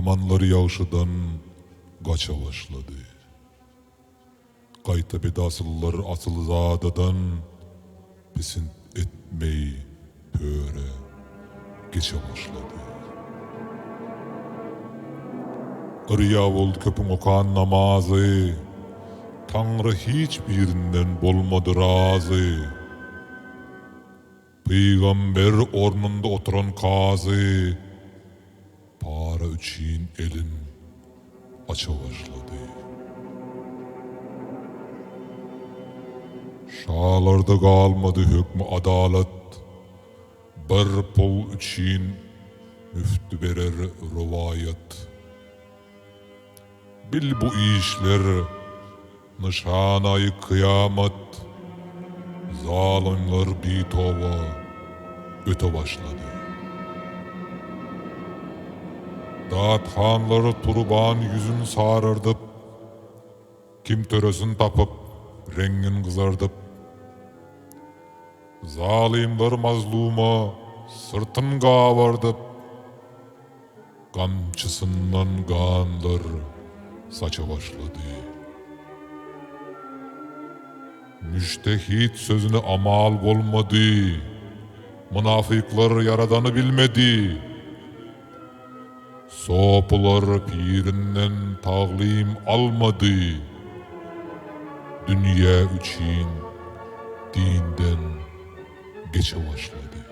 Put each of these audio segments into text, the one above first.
Yamanları yağışıdan kaça başladı. Kayta bedasıllar asıl zadadan pesint etmeyi pöre geçe başladı. Irya oldu köpün okan namazı, Tanrı hiçbirinden bolmadı razı. Peygamber ornunda oturan kazı, para üçün elin aça başladı. Şalarda kalmadı hükmü adalet, bir pul üçün müftü berer rivayet. Bil bu işler nişanayı kıyamet, zalimler bitova öte başladı. Dağıthanları turban yüzün sarırdıp, kim töresini tapıp rengin kızardıp, zalimler mazluma sırtın kavardıp, kamçısından kanlar saça başladı. Müştehit sözüne amal olmadı, münafıklar yaradanı bilmedi. Sopular pirinden tağlim almadı, dünya üçün dinden geçe başladı.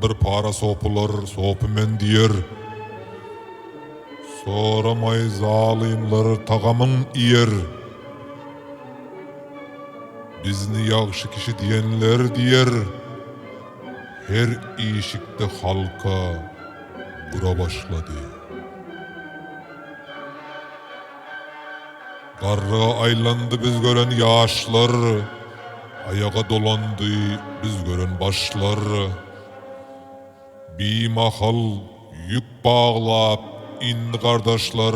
Bir para sopular sopumen diyer, soramay zalimler tagamın iyer. Bizni yaxşı kişi diyenler diyer, her işikte halka bura başladı. Qarra aylandı biz gören yaşlar, ayağa dolandı biz gören başlar. Bimahal yük bağlap indi kardeşler,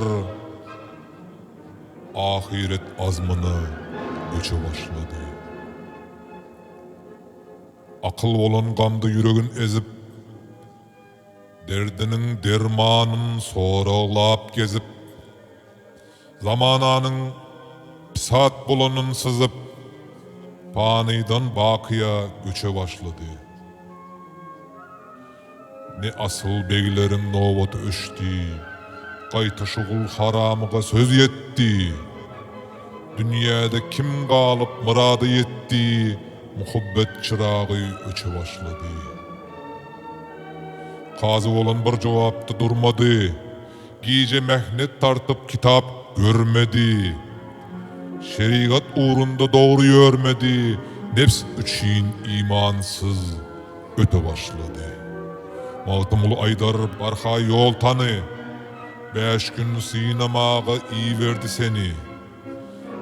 ahiret azmını göçe başladı. Akıl olan kandı yüreğin ezip, derdinin dermanın soralap gezip, zamananın pisat bulanın sızıp, paniydan bakıya göçe başladı. Ne asıl beylerin novatı öştü, kayta şugul haramıga söz yetti. Dünyada kim kalıp muradı yetti, muhabbet çırağı öçe başladı. Kazı olan bir cevapta durmadı, giyce mehnet tartıp kitap görmedi. Şeriat uğrunda doğru görmedi, nefs üçün imansız öte başladı. Maltımulu Aydar barha yol tanı, 5 gün sinemağa iyi verdi seni.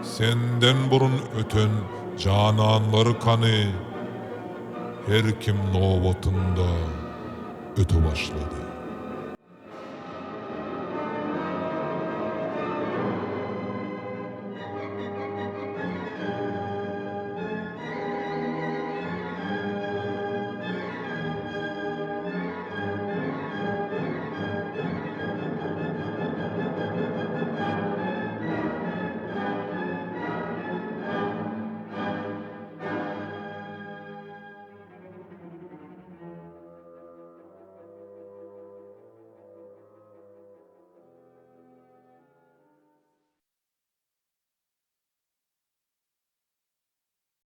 Senden burun öten cananları kanı, her kim novatında öte başladı.